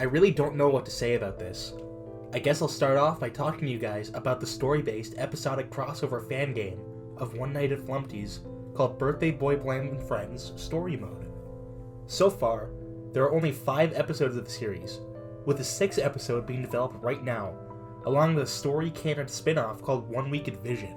I really don't know what to say about this. I guess I'll start off by talking to you guys about the story-based episodic crossover fan game of One Night at Flumpty's called Birthday Boy Blam and Friends Story Mode. So far, there are only 5 episodes of the series, with the 6th episode being developed right now, along with a story canon spin-off called One Week at Vision.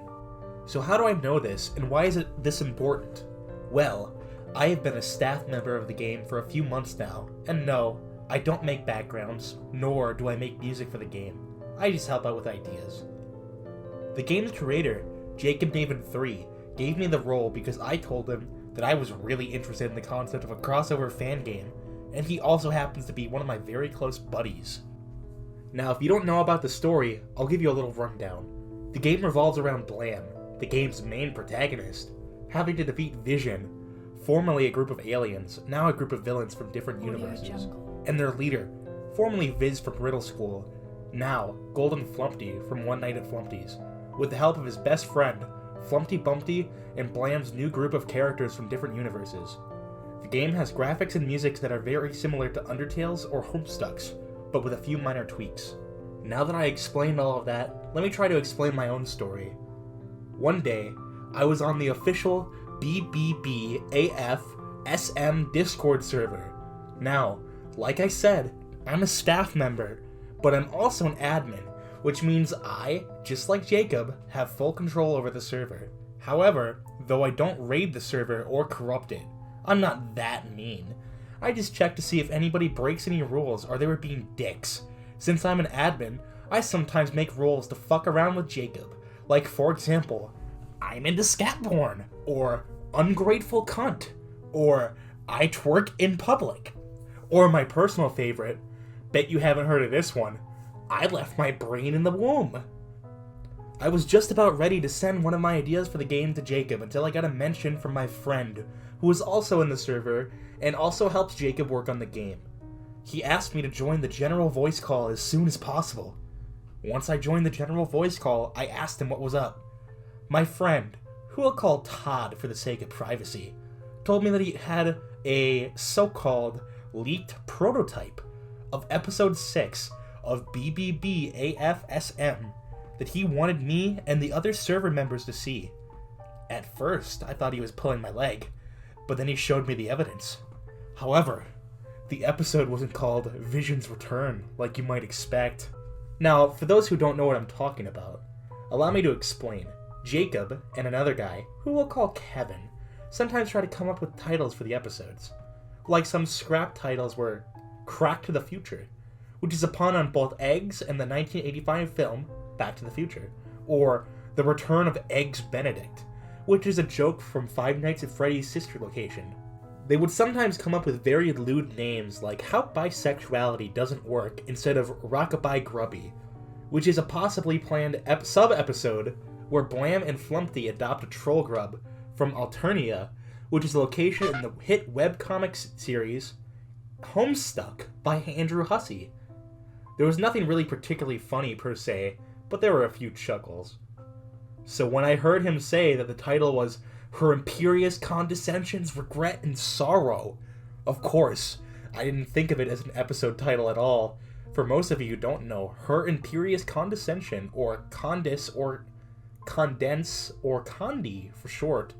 So how do I know this, and why is it this important? Well, I have been a staff member of the game for a few months now, and no, I don't make backgrounds, nor do I make music for the game. I just help out with ideas. The game's creator, JacobNavinIII, gave me the role because I told him that I was really interested in the concept of a crossover fan game, and he also happens to be one of my very close buddies. Now, if you don't know about the story, I'll give you a little rundown. The game revolves around Blam, the game's main protagonist, having to defeat Vision, formerly a group of aliens, now a group of villains from different universes, and their leader, formerly Viz from Riddle School, now Golden Flumpty from One Night at Flumpty's, with the help of his best friend, Flumpty Bumpty, and Blam's new group of characters from different universes. The game has graphics and music that are very similar to Undertale's or Homestuck's, but with a few minor tweaks. Now that I explained all of that, let me try to explain my own story. One day, I was on the official BBBAFSM Discord server. Now, like I said, I'm a staff member, but I'm also an admin, which means I, just like Jacob, have full control over the server. However, though I don't raid the server or corrupt it, I'm not that mean. I just check to see if anybody breaks any rules or they were being dicks. Since I'm an admin, I sometimes make rules to fuck around with Jacob. Like, for example, I'm into scat porn, or ungrateful cunt, or I twerk in public. Or my personal favorite, bet you haven't heard of this one, I left my brain in the womb. I was just about ready to send one of my ideas for the game to Jacob until I got a mention from my friend, who is also in the server and also helps Jacob work on the game. He asked me to join the general voice call as soon as possible. Once I joined the general voice call, I asked him what was up. My friend, who I'll call Todd for the sake of privacy, told me that he had a so-called leaked prototype of episode 6 of BBBAFSM that he wanted me and the other server members to see. At first, I thought he was pulling my leg, but then he showed me the evidence. However, the episode wasn't called Vision's Return, like you might expect. Now, for those who don't know what I'm talking about, allow me to explain. Jacob and another guy, who we'll call Kevin, sometimes try to come up with titles for the episodes. Like some scrap titles were Crack to the Future, which is a pun on both Eggs and the 1985 film Back to the Future, or The Return of Eggs Benedict, which is a joke from Five Nights at Freddy's sister location. They would sometimes come up with very lewd names like How Bisexuality Doesn't Work instead of Rockabye Grubby, which is a possibly planned sub-episode where Blam and Flumpty adopt a troll grub from Alternia, which is a location in the hit webcomics series Homestuck by Andrew Hussey. There was nothing really particularly funny per se, but there were a few chuckles. So when I heard him say that the title was Her Imperious Condescension's Regret and Sorrow, of course, I didn't think of it as an episode title at all. For most of you who don't know, Her Imperious Condescension, or Condis, or Condense, or Condi for short,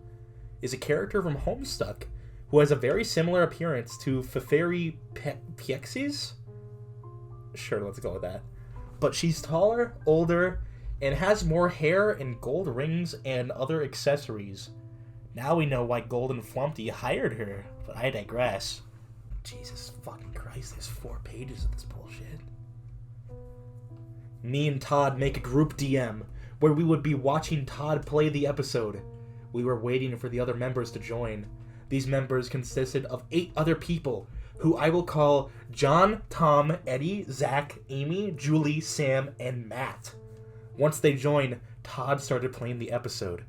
is a character from Homestuck who has a very similar appearance to Feferi Piexis? Sure, let's go with that. But she's taller, older, and has more hair and gold rings and other accessories. Now we know why Golden Flumpty hired her, but I digress. Jesus fucking Christ, there's 4 pages of this bullshit. Me and Todd make a group DM, where we would be watching Todd play the episode. We were waiting for the other members to join. These members consisted of 8 other people, who I will call John, Tom, Eddie, Zach, Amy, Julie, Sam, and Matt. Once they joined, Todd started playing the episode.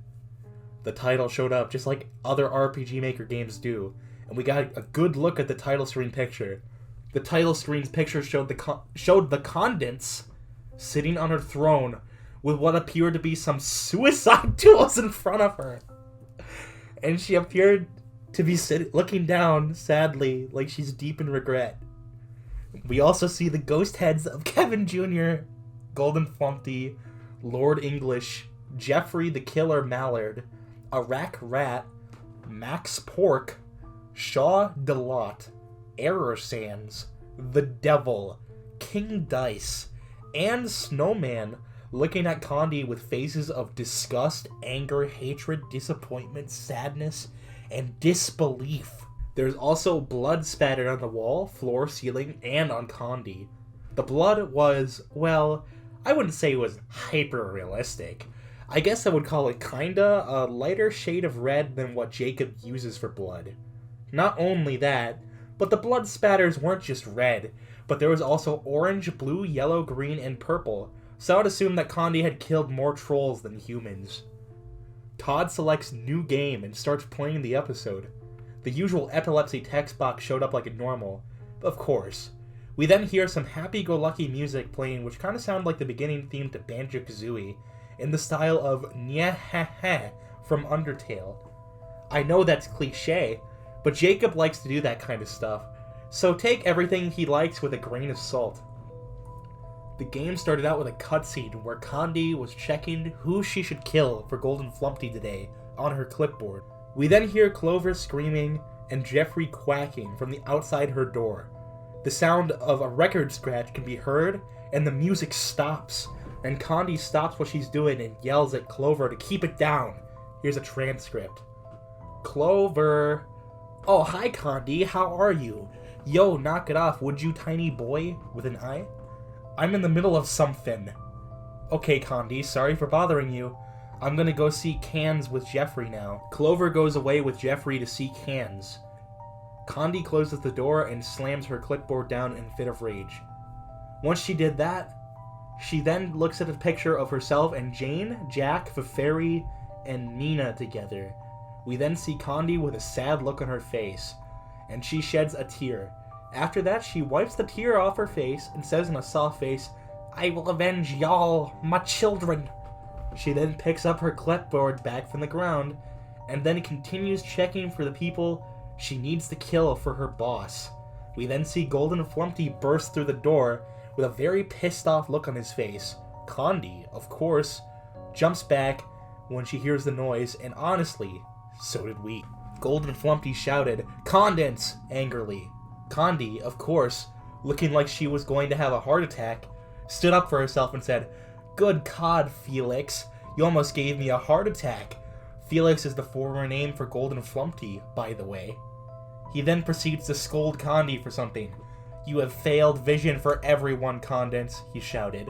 The title showed up just like other RPG Maker games do, and we got a good look at the title screen picture. The title screen's picture showed the Condens sitting on her throne with what appeared to be some suicide tools in front of her. And she appeared to be looking down sadly, like she's deep in regret. We also see the ghost heads of Kevin Jr., Golden Flumpty, Lord English, Jeffrey the Killer Mallard, Iraq Rat, Max Pork, Shaw Delot, Error Sands, The Devil, King Dice, and Snowman looking at Condi with faces of disgust, anger, hatred, disappointment, sadness, and disbelief. There's also blood spattered on the wall, floor, ceiling, and on Condi. The blood was, well, I wouldn't say it was hyper-realistic. I guess I would call it kinda a lighter shade of red than what Jacob uses for blood. Not only that, but the blood spatters weren't just red, but there was also orange, blue, yellow, green, and purple, so I would assume that Condi had killed more trolls than humans. Todd selects new game and starts playing the episode. The usual epilepsy text box showed up like normal, of course. We then hear some happy-go-lucky music playing which kind of sounded like the beginning theme to Banjo-Kazooie, in the style of Nya-ha-ha from Undertale. I know that's cliche, but Jacob likes to do that kind of stuff, so take everything he likes with a grain of salt. The game started out with a cutscene where Condi was checking who she should kill for Golden Flumpty today on her clipboard. We then hear Clover screaming and Jeffrey quacking from the outside her door. The sound of a record scratch can be heard, and the music stops, and Condi stops what she's doing and yells at Clover to keep it down. Here's a transcript. Clover. Oh, hi Condi, how are you? Yo, knock it off, would you, tiny boy? With an I? I'm in the middle of something. Okay, Condi, sorry for bothering you. I'm gonna go see Cans with Jeffrey now. Clover goes away with Jeffrey to see Cans. Condi closes the door and slams her clipboard down in a fit of rage. Once she did that, she then looks at a picture of herself and Jane, Jack, the fairy, and Nina together. We then see Condi with a sad look on her face, and she sheds a tear. After that, she wipes the tear off her face and says in a soft face, I will avenge y'all, my children. She then picks up her clipboard back from the ground, and then continues checking for the people she needs to kill for her boss. We then see Golden Flumpty burst through the door with a very pissed off look on his face. Condi, of course, jumps back when she hears the noise, and honestly, so did we. Golden Flumpty shouted, Condense! Angrily. Condi, of course, looking like she was going to have a heart attack, stood up for herself and said, Good God, Felix, you almost gave me a heart attack. Felix is the former name for Golden Flumpty, by the way. He then proceeds to scold Condi for something. You have failed vision for everyone, Condense, he shouted.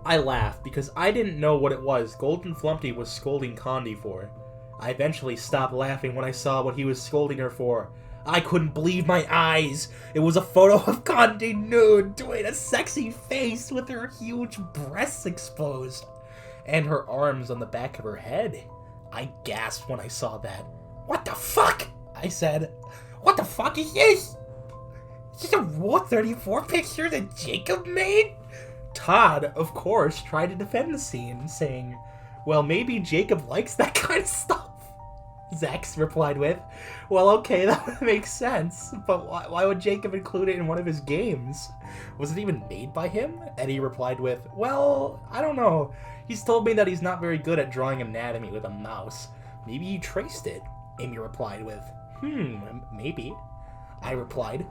I laughed because I didn't know what it was Golden Flumpty was scolding Condi for. I eventually stopped laughing when I saw what he was scolding her for. I couldn't believe my eyes. It was a photo of Condi nude, doing a sexy face with her huge breasts exposed, and her arms on the back of her head. I gasped when I saw that. What the fuck? I said. What the fuck is this? Is this a Rule 34 picture that Jacob made? Todd, of course, tried to defend the scene, saying, well, maybe Jacob likes that kind of stuff. Zax replied with, well, okay, that makes sense, but why would Jacob include it in one of his games? Was it even made by him? Eddie replied with, well, I don't know. He's told me that he's not very good at drawing anatomy with a mouse. Maybe he traced it. Amy replied with, maybe. I replied.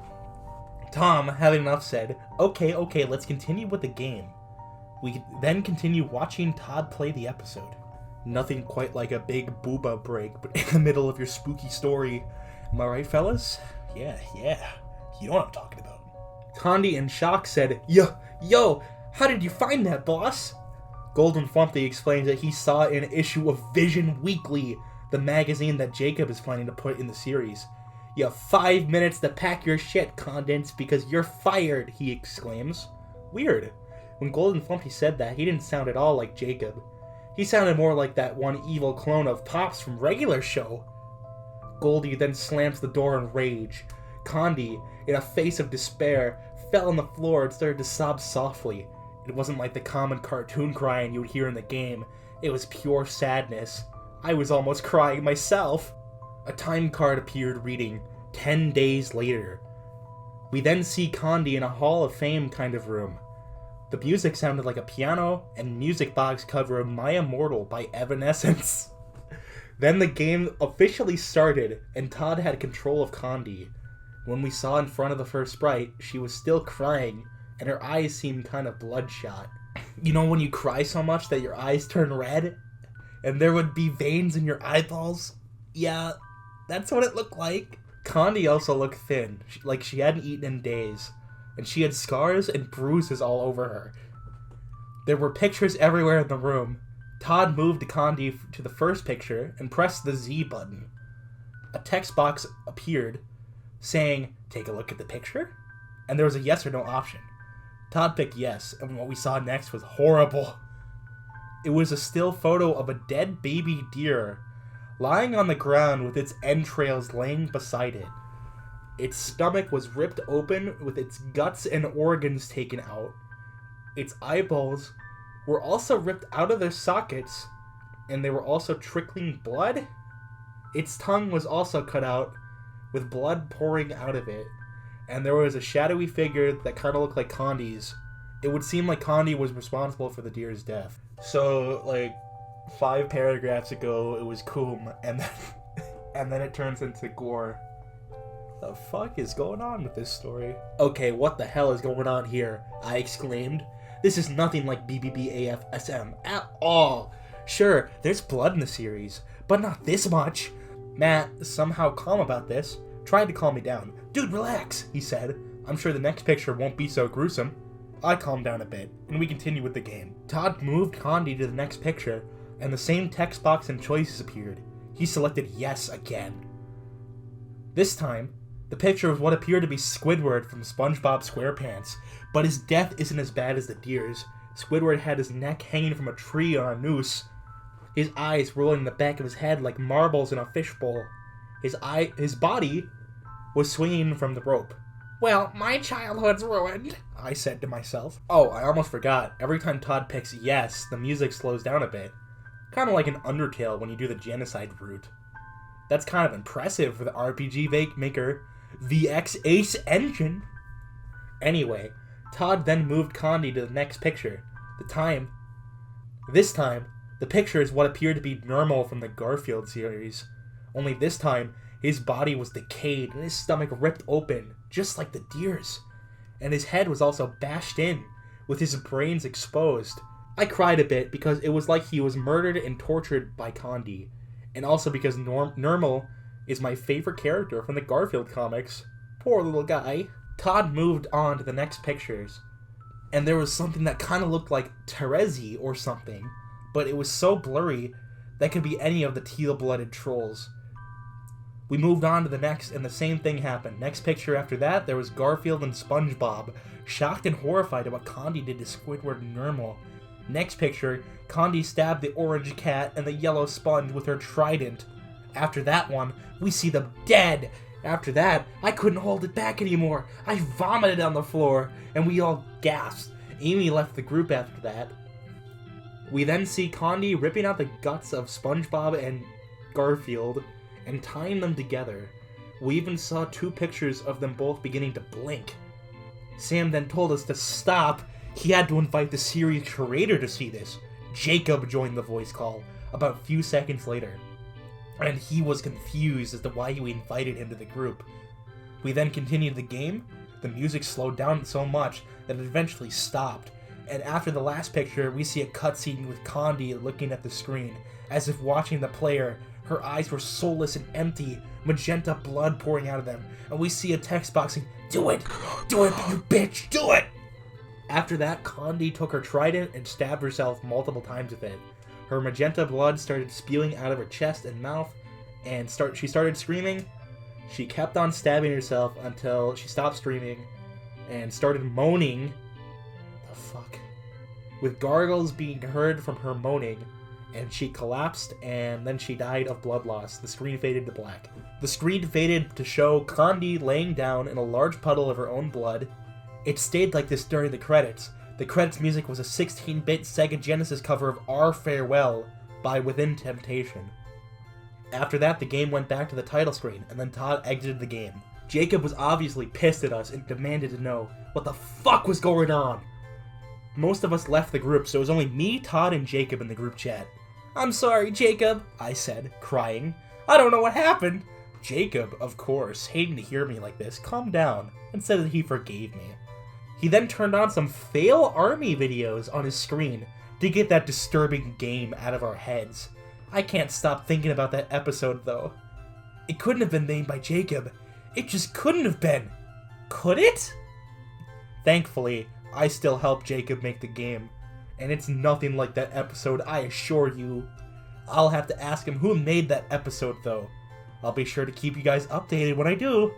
Tom, having enough, said, okay, let's continue with the game. We then continue watching Todd play the episode. Nothing quite like a big booba break, but in the middle of your spooky story. Am I right, fellas? Yeah. You know what I'm talking about. Condi in shock said, Yo, how did you find that, boss? Golden Flumpty explains that he saw it in an issue of Vision Weekly, the magazine that Jacob is planning to put in the series. You have 5 minutes to pack your shit, Condense, because you're fired, he exclaims. Weird. When Golden Flumpty said that, he didn't sound at all like Jacob. He sounded more like that one evil clone of Pops from Regular Show. Goldie then slams the door in rage. Condi, in a face of despair, fell on the floor and started to sob softly. It wasn't like the common cartoon crying you would hear in the game. It was pure sadness. I was almost crying myself. A time card appeared reading, 10 days later. We then see Condi in a Hall of Fame kind of room. The music sounded like a piano and music box cover of My Immortal by Evanescence. Then the game officially started, and Todd had control of Condi. When we saw in front of the first sprite, she was still crying, and her eyes seemed kind of bloodshot. You know when you cry so much that your eyes turn red? And there would be veins in your eyeballs? Yeah, that's what it looked like. Condi also looked thin, like she hadn't eaten in days, and she had scars and bruises all over her. There were pictures everywhere in the room. Todd moved Condi to the first picture and pressed the Z button. A text box appeared saying, "Take a look at the picture?" And there was a yes or no option. Todd picked yes, and what we saw next was horrible. It was a still photo of a dead baby deer lying on the ground with its entrails laying beside it. Its stomach was ripped open with its guts and organs taken out. Its eyeballs were also ripped out of their sockets, and they were also trickling blood. Its tongue was also cut out with blood pouring out of it, and there was a shadowy figure that kind of looked like Condi's. It would seem like Condi was responsible for the deer's death. So, 5 paragraphs ago, it was Coom, and then it turns into gore. The fuck is going on with this story? Okay, what the hell is going on here? I exclaimed. This is nothing like BBBAFSM at all. Sure, there's blood in the series, but not this much. Matt, somehow calm about this, tried to calm me down. Dude, relax, he said. I'm sure the next picture won't be so gruesome. I calmed down a bit, and we continued with the game. Todd moved Condi to the next picture, and the same text box and choices appeared. He selected yes again. This time, the picture was what appeared to be Squidward from SpongeBob SquarePants, but his death isn't as bad as the deer's. Squidward had his neck hanging from a tree on a noose, his eyes rolling in the back of his head like marbles in a fishbowl. His body was swinging from the rope. Well, my childhood's ruined, I said to myself. Oh, I almost forgot. Every time Todd picks yes, the music slows down a bit. Kind of like an Undertale when you do the genocide route. That's kind of impressive for the RPG maker VX Ace Engine. Anyway, Todd then moved Condi to the next picture. This time, the picture is what appeared to be Normal from the Garfield series. Only this time, his body was decayed and his stomach ripped open, just like the deer's. And his head was also bashed in, with his brains exposed. I cried a bit because it was like he was murdered and tortured by Condi. And also because Normal is my favorite character from the Garfield comics. Poor little guy. Todd moved on to the next pictures. And there was something that kind of looked like Terezi or something. But it was so blurry that could be any of the teal-blooded trolls. We moved on to the next, and the same thing happened. Next picture after that, there was Garfield and SpongeBob, shocked and horrified at what Condi did to Squidward and Normal. Next picture, Condi stabbed the orange cat and the yellow sponge with her trident. After that one, we see them dead. After that, I couldn't hold it back anymore. I vomited on the floor, and we all gasped. Amy left the group after that. We then see Condi ripping out the guts of SpongeBob and Garfield and tying them together. We even saw 2 pictures of them both beginning to blink. Sam then told us to stop. He had to invite the series creator to see this. Jacob joined the voice call about a few seconds later, and he was confused as to why we invited him to the group. We then continued the game. The music slowed down so much that it eventually stopped, and after the last picture, we see a cutscene with Condi looking at the screen, as if watching the player. Her eyes were soulless and empty, magenta blood pouring out of them, and we see a text box saying, "Do it! Do it, you bitch! Do it!" After that, Condi took her trident and stabbed herself multiple times with it. Her magenta blood started spewing out of her chest and mouth, and she started screaming. She kept on stabbing herself until she stopped screaming and started moaning. The fuck? With gargles being heard from her moaning, and she collapsed, and then she died of blood loss. The screen faded to black. The screen faded to show Condi laying down in a large puddle of her own blood. It stayed like this during the credits. The credits music was a 16-bit Sega Genesis cover of Our Farewell by Within Temptation. After that, the game went back to the title screen, and then Todd exited the game. Jacob was obviously pissed at us and demanded to know what the fuck was going on. Most of us left the group, so it was only me, Todd, and Jacob in the group chat. "I'm sorry, Jacob," I said, crying. "I don't know what happened." Jacob, of course, hating to hear me like this, calmed down and said that he forgave me. He then turned on some fail army videos on his screen to get that disturbing game out of our heads. I can't stop thinking about that episode, though. It couldn't have been made by Jacob. It just couldn't have been. Could it? Thankfully, I still helped Jacob make the game, and it's nothing like that episode, I assure you. I'll have to ask him who made that episode, though. I'll be sure to keep you guys updated when I do.